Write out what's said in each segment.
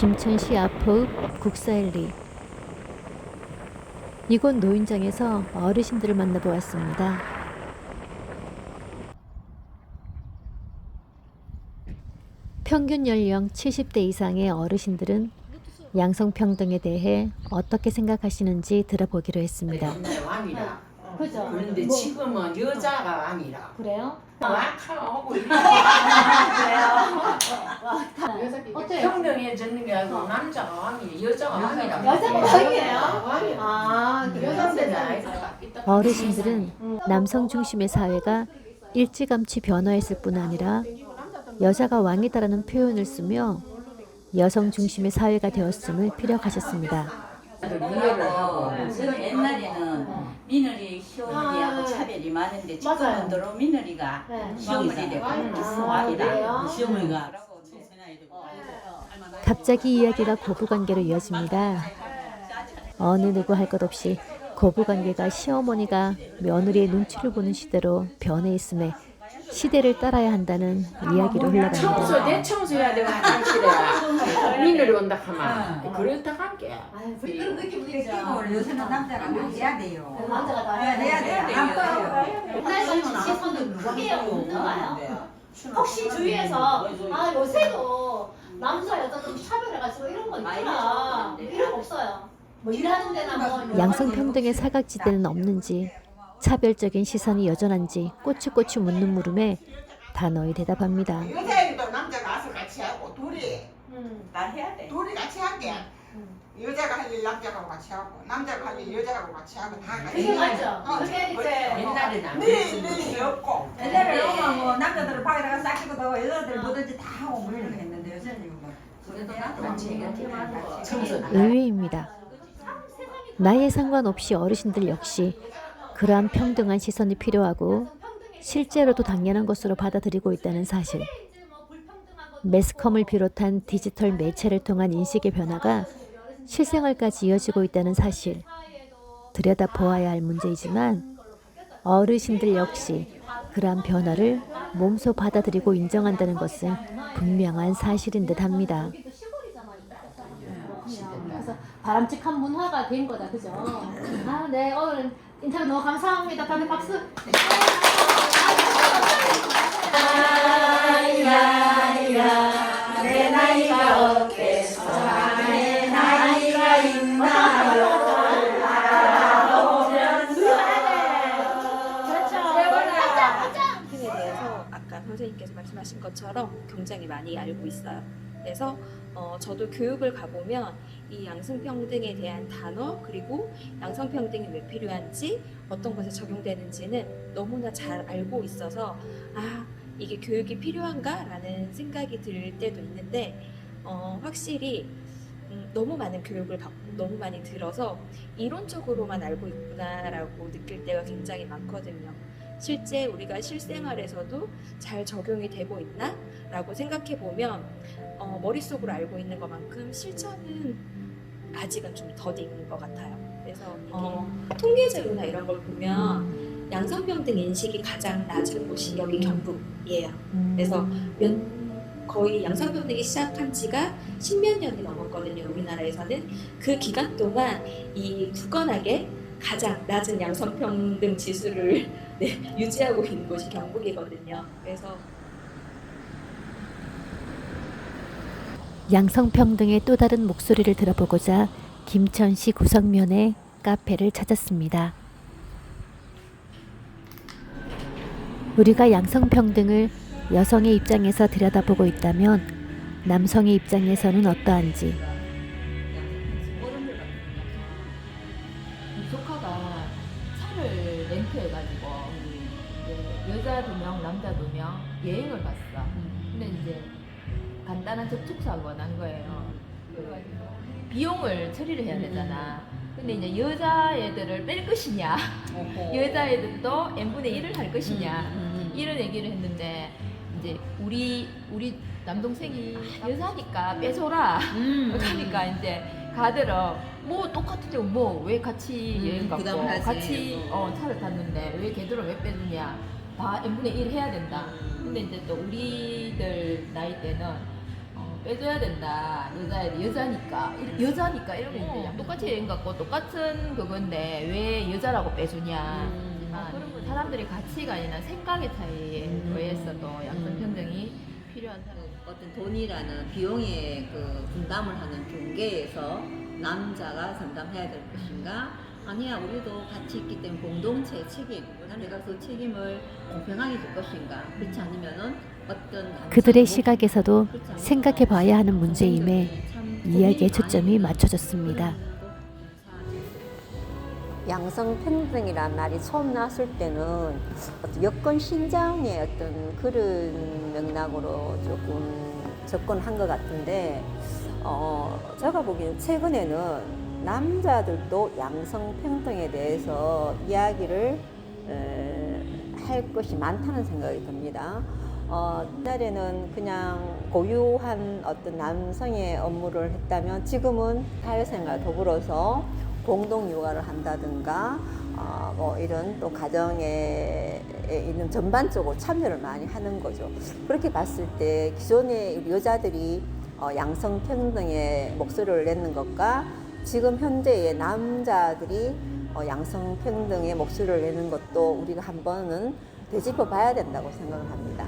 김천시 앞호읍 국사일리. 이곳 노인장에서 어르신들을 만나보았습니다. 평균 연령 70대 이상의 어르신들은 양성평등에 대해 어떻게 생각하시는지 들어보기로 했습니다. 옛날에 왕이라. 그죠? 그런데 뭐. 지금은 여자가 왕이라. 그래요? 왕하고 그래요? 어때요? 평등해졌는 게 아니고 남자가 왕이에요. 여자가 왕이라. 여자가 왕이에요? 왕이야. 아, 그 여자들이 여자들은 아이가 어르신들은 남성 중심의 사회가 일찌감치 변화했을 뿐 아니라 여자가 왕이다라는 표현을 쓰며 여성 중심의 사회가 되었음을 피력하셨습니다. 이해를 하고. 저는 옛날에는 며느리 시어머니하고 차별이 많은데 지금은 맞아요. 더러 며느리가 네. 시어머니 되고 그래요? 왕이다. 시어머니가 갑자기 이야기가 고부관계로 이어집니다. 어느 누구 할 것 없이 고부관계가 시어머니가 며느리의 눈치를 보는 시대로 변해 있음에 시대를 따라야 한다는 이야기로 흘러갑니다. 내 청소해야 되고 화장실에 민들이 온다 하면 그렇다 할게. 그런 느낌 들죠? 요새는 남자가 많이 해야 돼요. 남자가 다 해야 돼요. 옛날 시선도 크게 없나요? 혹시 주위에서 아 요새도 남자 여자 좀 차별해가지고 이런 거 있구나 이런 거 없어요? 뭐 일하는 데나 뭐 양성평등의 사각지대는 없는지 차별적인 시선이 여전한지 꼬치꼬치 묻는 물음에 단호히 대답합니다. 여자애도 남자가 와서 같이 하고 둘이 다 해야 돼. 같이 할게. 여자가 할 일 남자가 같이 하고 남자가 할 일 여자가 같이 하고 다 같이. 그게 맞죠? 그게 이제 옛날에는 안 늘 없고. 옛날에 오면 뭐 남자들은 밖에 나가 싹지고 나고 여자들 뭐든지 다 하고 뭐 이런 거 했는데 요새는 뭐 그래도 청소. 의외입니다. 나이에 상관없이 어르신들 역시 그러한 평등한 시선이 필요하고 실제로도 당연한 것으로 받아들이고 있다는 사실. 매스컴을 비롯한 디지털 매체를 통한 인식의 변화가 실생활까지 이어지고 있다는 사실. 들여다보아야 할 문제이지만 어르신들 역시 그러한 변화를 몸소 받아들이고 인정한다는 것은 분명한 사실인 듯 합니다. 그래서 바람직한 문화가 된 거다, 그죠? 아, 네, 오늘 인터뷰 너무 감사합니다. 다들 박수. 내 나이가 어때서 내 나이가 있나 평등에 대해서 아까 선생님께서 말씀하신 것처럼 굉장히 많이 알고 있어요. 그래서 저도 교육을 가보면 이 양성평등에 대한 단어 그리고 양성평등이 왜 필요한지 어떤 것에 적용되는지는 너무나 잘 알고 있어서 아 이게 교육이 필요한가? 라는 생각이 들 때도 있는데 확실히 너무 많은 교육을 받고 너무 많이 들어서 이론적으로만 알고 있구나라고 느낄 때가 굉장히 많거든요. 실제 우리가 실생활에서도 잘 적용이 되고 있나? 라고 생각해 보면 머릿속으로 알고 있는 것만큼 실천은 아직은 좀 더딘 것 같아요. 그래서 통계 자료나 이런 걸 보면 양성평등 인식이 가장 낮은 곳이 여기 경북이에요. 그래서 거의 양성평등이 시작한 지가 10몇 년이 넘었거든요. 우리나라에서는 그 기간 동안 이 굳건하게 가장 낮은 양성평등 지수를 유지하고 있는 곳이 경북이거든요. 그래서 양성평등의 또 다른 목소리를 들어보고자 김천시 구성면의 카페를 찾았습니다. 우리가 양성평등을 여성의 입장에서 들여다보고 있다면 남성의 입장에서는 어떠한지. 조카가 차를 렌트해가지고 여자 2명, 남자 2명 여행을 갔어. 근데 이제 간단한 접촉사고가 난 거예요. 그래가지고 비용을 처리를 해야 되잖아. 근데 이제 여자애들을 뺄 것이냐, 여자애들도 n분의 1을 할 것이냐 이런 얘기를 했는데 이제 우리 남동생이 여자니까 빼줘라. 그러니까 이제 가더러 뭐 똑같은데 뭐 왜 같이 여행 갔고 같이 차를 탔는데 왜 걔들은 왜 빼주냐, 다 n분의 1 해야 된다. 근데 이제 또 우리들 나이 때는 빼줘야 된다. 여자니까 이런 게 이제 똑같이 여행 같고 똑같은 그건데 왜 여자라고 빼주냐. 그런 건 사람들의 가치관이나 생각의 차이에 의해서도 양성평등이 필요한 사람. 어떤 돈이라는 비용의 그 분담을 하는 경계에서 남자가 전담해야 될 것인가? 아니야, 우리도 같이 있기 때문에 공동체의 책임, 내가 그 책임을 공평하게 줄 것인가? 그렇지 않으면은 어떤 그들의 시각에서도 생각해 봐야 하는 문제임에 이야기의 초점이 맞춰졌습니다. 양성평등이란 말이 처음 나왔을 때는 어떤 여권 신장의 어떤 그런 맥락으로 조금 접근한 것 같은데, 제가 보기에는 최근에는 남자들도 양성평등에 대해서 이야기를 할 것이 많다는 생각이 듭니다. 옛날에는 그냥 고유한 어떤 남성의 업무를 했다면 지금은 사회생활 더불어서 공동 육아를 한다든가 뭐 이런 또 가정에 있는 전반적으로 참여를 많이 하는 거죠. 그렇게 봤을 때 기존의 우리 여자들이 양성평등의 목소리를 내는 것과 지금 현재의 남자들이 양성평등의 목소리를 내는 것도 우리가 한 번은 되짚어 봐야 된다고 생각을 합니다.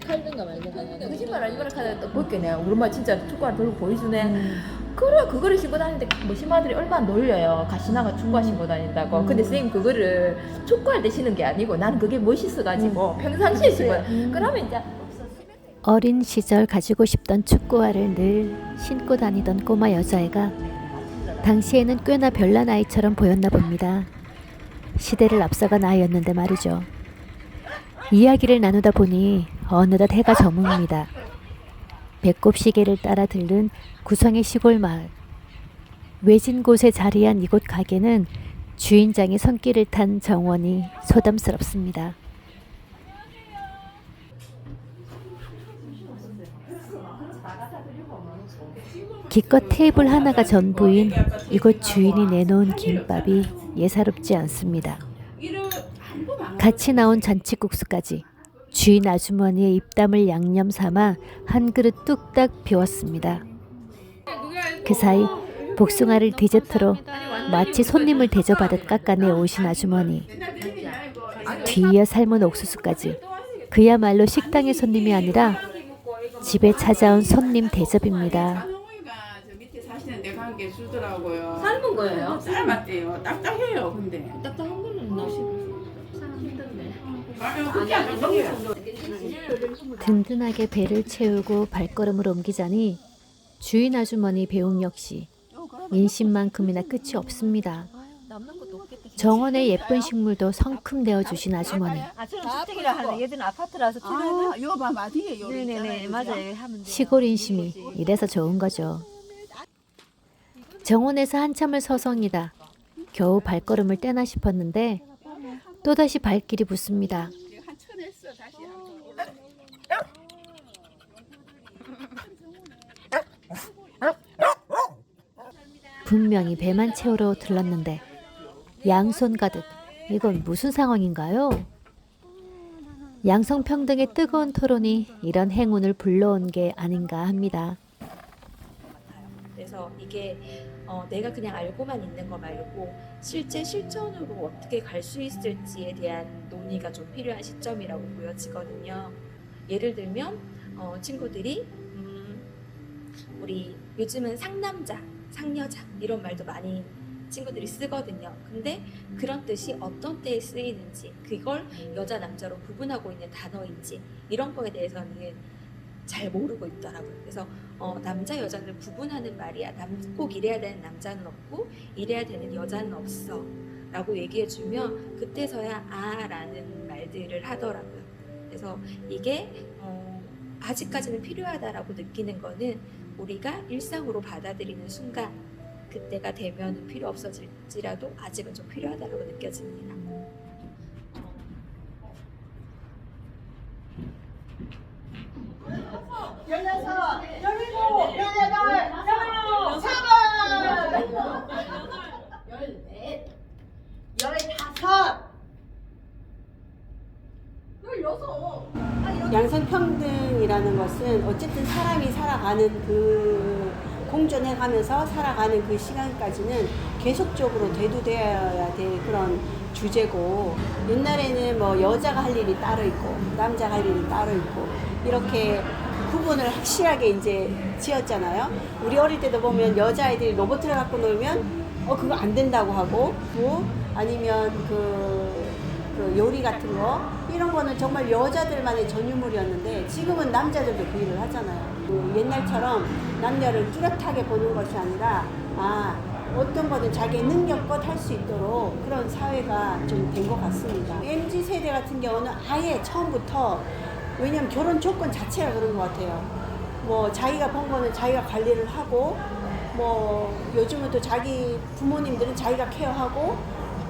살든가 말든가 거짓말 아니거나 하다 또 벗겨내. 우리 엄마 진짜 축구화 들고 보여주네. 그래 그거를 신고 다니는데 뭐 신마들이 얼마나 놀려요. 가시나가 축구화 신고 다닌다고. 근데 선생님 그거를 축구할 때 신는 게 아니고 나는 그게 멋있어가지고 평상시에 신고. 그러면 이제 어린 시절 가지고 싶던 축구화를 늘 신고 다니던 꼬마 여자애가 당시에는 꽤나 별난 아이처럼 보였나 봅니다. 시대를 앞서간 아이였는데 말이죠. 이야기를 나누다 보니 어느덧 해가 저뭅니다. 배꼽 시계를 따라 들른 구성의 시골 마을. 외진 곳에 자리한 이곳 가게는 주인장의 손길을 탄 정원이 소담스럽습니다. 기껏 테이블 하나가 전부인 이곳 주인이 내놓은 김밥이 예사롭지 않습니다. 같이 나온 잔치국수까지 주인 아주머니의 입담을 양념 삼아 한 그릇 뚝딱 비웠습니다. 그 사이 복숭아를 디저트로 마치 손님을 대접하듯 깎아내 오신 아주머니. 뒤이어 삶은 옥수수까지. 그야말로 식당의 손님이 아니라 집에 찾아온 손님 대접입니다. 내 관계 주더라고요. 삶은 거예요? 삶았대요. 딱딱해요. 근데 딱딱한 거는 나 사람 힘든데. 든든하게 배를 채우고 발걸음을 옮기자니 주인 아주머니 배웅 역시 인심만큼이나 끝이 없습니다. 정원의 예쁜 식물도 성큼 내어주신 아주머니. 주택이라 하는 얘들은 아파트라서 필요해요. 이거 봐, 마디에 요리. 네네네, 맞아요. 하면 시골 인심이 이래서 좋은 거죠. 정원에서 한참을 서성이다 겨우 발걸음을 떼나 싶었는데 또다시 발길이 붙습니다. 분명히 배만 채우러 들렀는데 양손 가득. 이건 무슨 상황인가요? 양성평등의 뜨거운 토론이 이런 행운을 불러온 게 아닌가 합니다. 그래서 이게 내가 그냥 알고만 있는 거 말고 실제 실천으로 어떻게 갈 수 있을지에 대한 논의가 좀 필요한 시점이라고 보여지거든요. 예를 들면 친구들이 우리 요즘은 상남자, 상여자 이런 말도 많이 친구들이 쓰거든요. 근데 그런 뜻이 어떤 때에 쓰이는지, 그걸 여자 남자로 구분하고 있는 단어인지 이런 거에 대해서는 잘 모르고 있더라고요. 그래서 남자 여자를 구분하는 말이야. 꼭 이래야 되는 남자는 없고 이래야 되는 여자는 없어 라고 얘기해주면 그때서야 아 라는 말들을 하더라고요. 그래서 이게 아직까지는 필요하다라고 느끼는 거는 우리가 일상으로 받아들이는 순간 그때가 되면 필요 없어질지라도 아직은 좀 필요하다라고 느껴집니다. 16, 17, 18, 19, 20, 21, 22, 15 양성평등이라는 것은 어쨌든 사람이 살아가는 그 공존해가면서 살아가는 그 시간까지는 계속적으로 대두되어야 될 그런 주제고, 옛날에는 뭐 여자가 할 일이 따로 있고 남자가 할 일이 따로 있고 이렇게 구분을 확실하게 이제 지었잖아요. 우리 어릴 때도 보면 여자아이들이 로봇을 갖고 놀면 그거 안 된다고 하고, 뭐 아니면 그 요리 같은 거 이런 거는 정말 여자들만의 전유물이었는데 지금은 남자들도 그 일을 하잖아요. 그 옛날처럼 남녀를 뚜렷하게 보는 것이 아니라 어떤 거는 자기의 능력껏 할 수 있도록 그런 사회가 좀 된 것 같습니다. MZ세대 같은 경우는 아예 처음부터, 왜냐면 결혼 조건 자체가 그런 것 같아요. 뭐 자기가 번 거는 자기가 관리를 하고, 뭐 요즘은 또 자기 부모님들은 자기가 케어하고,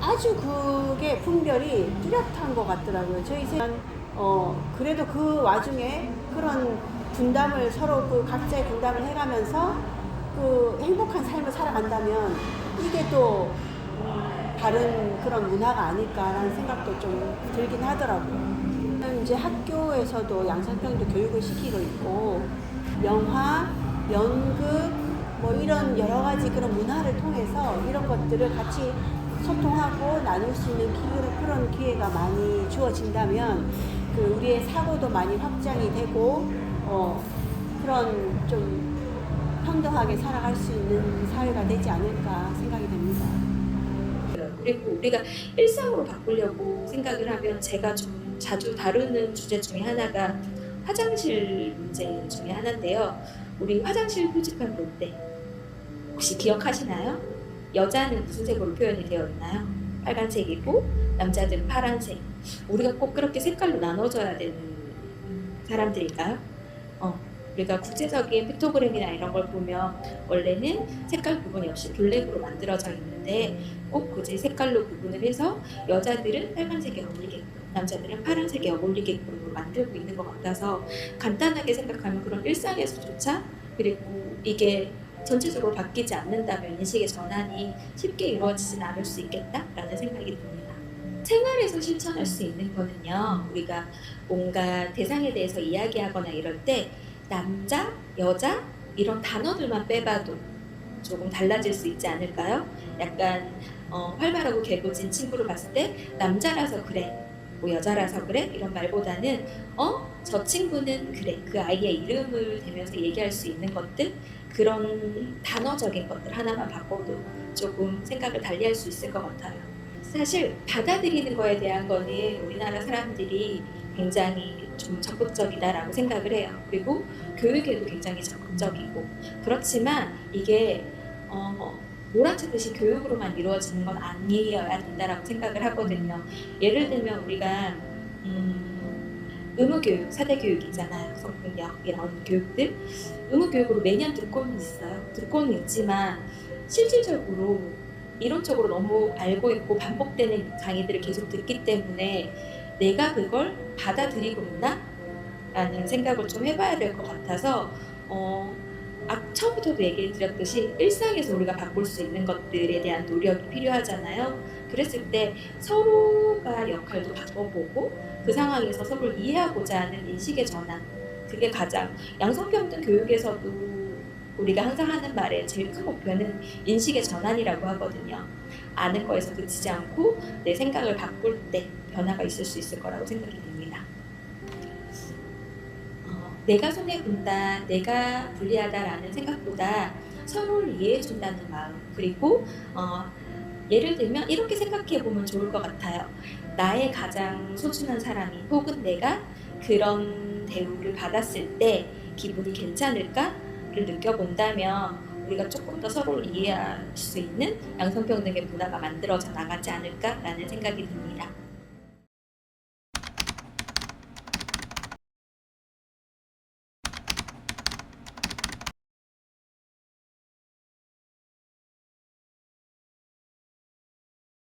아주 그게 분별이 뚜렷한 것 같더라고요. 저희 세대는 그래도 그 와중에 그런 분담을 서로 그 각자의 분담을 해가면서 그 행복한 삶을 살아간다면 이게 또 다른 그런 문화가 아닐까라는 생각도 좀 들긴 하더라고요. 이제 학교에서도 양성평등 교육을 시키고 있고, 영화, 연극, 뭐 이런 여러 가지 그런 문화를 통해서 이런 것들을 같이 소통하고 나눌 수 있는 그런 기회가 많이 주어진다면 그 우리의 사고도 많이 확장이 되고 그런 좀 평등하게 살아갈 수 있는 사회가 되지 않을까 생각이 됩니다. 그리고 우리가 일상으로 바꾸려고 생각을 하면 제가 좀 자주 다루는 주제 중에 하나가 화장실 문제 중에 하나인데요. 우리 화장실 표지판 볼 때 혹시 기억하시나요? 여자는 무슨 색으로 표현이 되어 있나요? 빨간색이고 남자들은 파란색. 우리가 꼭 그렇게 색깔로 나눠져야 되는 사람들일까요? 우리가 국제적인 픽토그램이나 이런 걸 보면 원래는 색깔 구분이 없이 블랙으로 만들어져 있는데 꼭 굳이 색깔로 구분을 해서 여자들은 빨간색에 어울리게끔, 남자들은 파란색에 어울리게끔 만들고 있는 것 같아서, 간단하게 생각하면 그런 일상에서조차, 그리고 이게 전체적으로 바뀌지 않는다면 인식의 전환이 쉽게 이루어지진 않을 수 있겠다라는 생각이 듭니다. 생활에서 실천할 수 있는 거는요, 우리가 뭔가 대상에 대해서 이야기하거나 이럴 때 남자, 여자 이런 단어들만 빼봐도 조금 달라질 수 있지 않을까요? 약간 활발하고 개구진 친구를 봤을 때 남자라서 그래, 뭐 여자라서 그래 이런 말보다는 저 친구는 그래, 그 아이의 이름을 대면서 얘기할 수 있는 것들, 그런 단어적인 것들 하나만 바꿔도 조금 생각을 달리할 수 있을 것 같아요. 사실 받아들이는 거에 대한 거는 우리나라 사람들이 굉장히 좀 적극적이다라고 생각을 해요. 그리고 교육에도 굉장히 적극적이고, 그렇지만 이게 몰아치듯이 교육으로만 이루어지는 건 아니어야 된다라고 생각을 하거든요. 예를 들면 우리가 의무교육, 4대 교육이잖아요. 성폭력 이런 교육들, 의무교육으로 매년 듣고는 있어요. 듣고는 있지만 실질적으로 이론적으로 너무 알고 있고 반복되는 강의들을 계속 듣기 때문에 내가 그걸 받아들이고 있나? 라는 생각을 좀 해봐야 될 것 같아서 처음부터도 얘기를 드렸듯이 일상에서 우리가 바꿀 수 있는 것들에 대한 노력이 필요하잖아요. 그랬을 때 서로가 역할도 바꿔보고 그 상황에서 서로를 이해하고자 하는 인식의 전환, 그게 가장 양성평등 교육에서도 우리가 항상 하는 말의 제일 큰 목표는 인식의 전환이라고 하거든요. 아는 거에서 그치지 않고 내 생각을 바꿀 때 변화가 있을 수 있을 거라고 생각이 됩니다. 내가 손해본다, 내가 불리하다라는 생각보다 서로를 이해해준다는 마음, 그리고 예를 들면 이렇게 생각해보면 좋을 것 같아요. 나의 가장 소중한 사람이 혹은 내가 그런 대우를 받았을 때 기분이 괜찮을까를 느껴본다면 우리가 조금 더 서로를 이해할 수 있는 양성평등의 문화가 만들어져 나가지 않을까라는 생각이 듭니다.